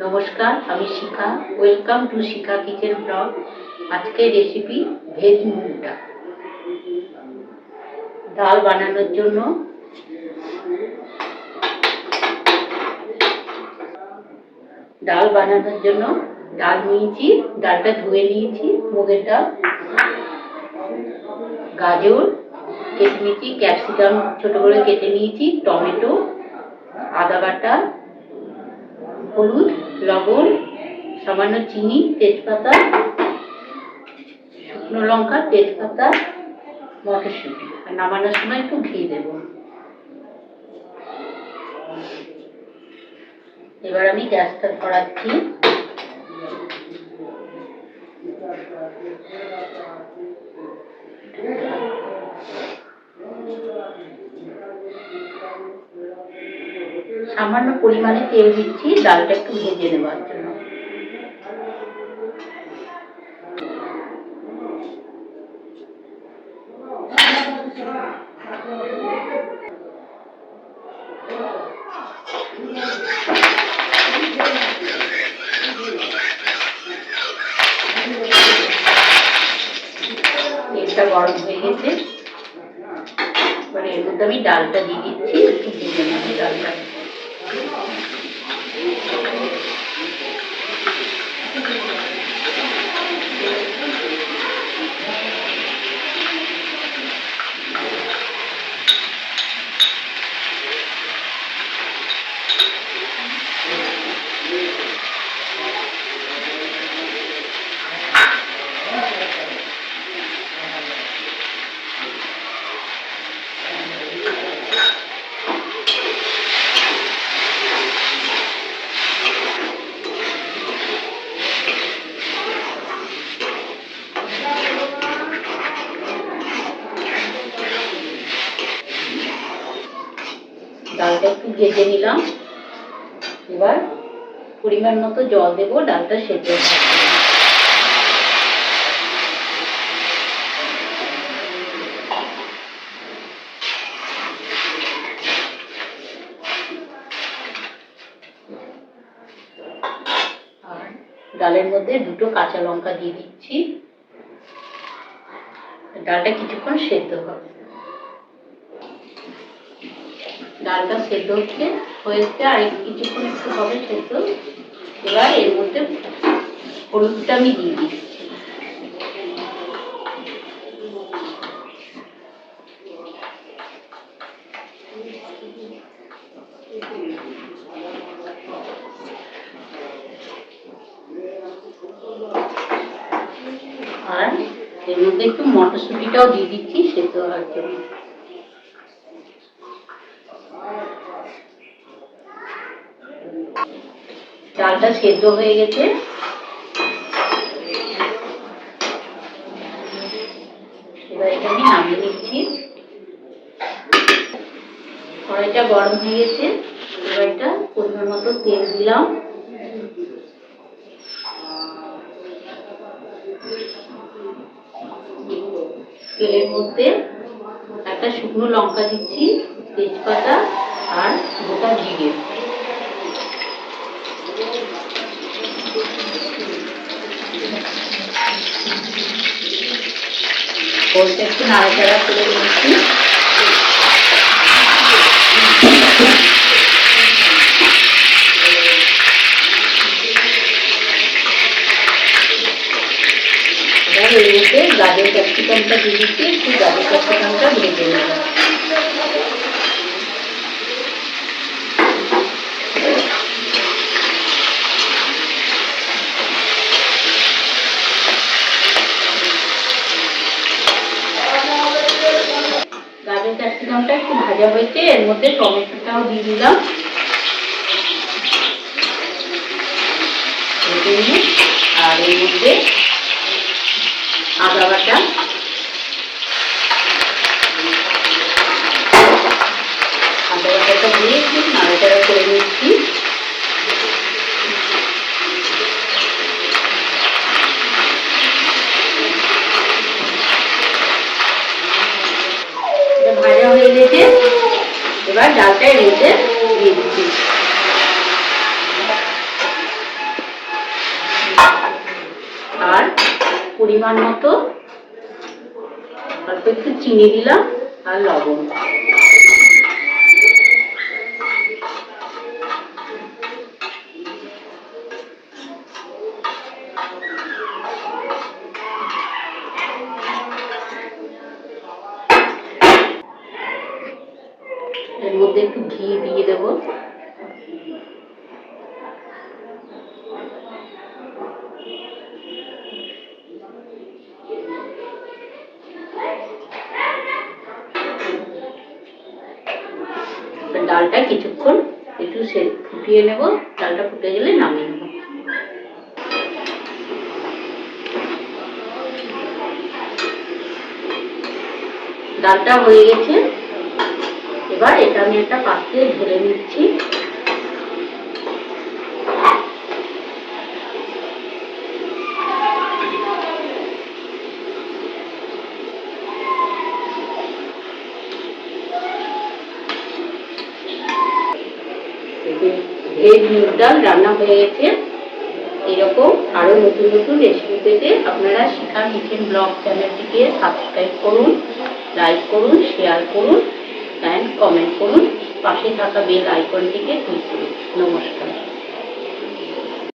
নমস্কার, আমি Shikha. Welcome to Shikha kitchen blog. আজকের রেসিপি ভেজ মুগ ডাল। ডাল বানানোর জন্য ডাল নিয়েছি, ডালটা ধুয়ে নিয়েছি। মুগের ডাল, গাজর কেটে নিয়েছি, ক্যাপসিকাম ছোট করে কেটে নিয়েছি, টমেটো, আদা বাটা, হলুদ, লবণ, সামান্য চিনি, তেজপাতা, শুকনো লঙ্কা, তেজপাতা, মটরশুঁটি। আর নামানোর সময় একটু ঘি দেব। এবার আমি গ্যাসটা ধরাচ্ছি। সামান্য পরিমাণে তেল দিচ্ছি ডালটা একটু ভেজে নেওয়ার জন্য। তেলটা গরম হয়ে গেছে, এবার এর মধ্যে আমি ডালটা দিয়ে দিচ্ছি, একটু ভেজে নেব ডালটা। ডালটা একটু ভেজে নিলাম, এবার পরিমাণ মতো জল দেবো ডালটা সেদ্ধ হবে। আর ডালের মধ্যে দুটো কাঁচা লঙ্কা দিয়ে দিচ্ছি। ডালটা কিছুক্ষণ সেদ্ধ হবে। ডালটা সেদ্ধ হয়েছে, আর কিছুক্ষণ একটু হবে সেদ্ধ। এবার এর মধ্যে হলুদটা আমি দিয়ে দিচ্ছি। আর এর মধ্যে একটু মটরশুঁটিটাও দিয়ে দিচ্ছি সেদ্ধ হওয়ার জন্য। ডালটা সেদ্ধ হয়ে গেছে, এবার এটা আমি নামিয়ে নিচ্ছি। কড়াইটা গরম হয়ে গেছে, এবার এটা পরিমাণ মতো তেল দিলাম। তেলের মধ্যে একটা শুকনো লঙ্কা দিচ্ছি, তেজপাতা আর গোটা জিরে। ওইটা একটু নাড়াচাড়া করে নিচ্ছি। এবার এর মধ্যে গাজর ক্যাপসিকামটা দিয়ে দিচ্ছি, একটু গাজর ক্যাপসিকামটা ভেজে নেব। গাজর ক্যাপসিকামটা একটু ভাজা হয়েছে, এর মধ্যে টমেটোটাও দিয়ে দিলাম। আর এর মধ্যে আদা বাটা, বাটাটা দিয়ে একটু নাড়াচাড়া করে নিচ্ছি। ভাজা হয়ে গেছে, এবার ডালটা এর মধ্যে দিয়ে দিচ্ছি। পরিমাণ মতো অল্প একটু চিনি দিলাম আর লবণ। এর মধ্যে একটু ঘি দিয়ে দেবো। ডালটা কিছুক্ষণ একটু ফুটিয়ে নেব, ডালটা ফুটে গেলে নামিয়ে নেব। ডালটা হয়ে গেছে, এবার এটা আমি একটা পাত্রে ঢেলে নিচ্ছি। ভেজ মুগ ডাল রান্না হয়ে গেছে। এরকম আরো নতুন নতুন রেসিপি পেতে আপনারা শিখা কিচেন ব্লগ চ্যানেলটিকে সাবস্ক্রাইব করুন, লাইক করুন, শেয়ার করুন অ্যান্ড কমেন্ট করুন। পাশে থাকা বেল আইকনটিকে ক্লিক করুন। নমস্কার।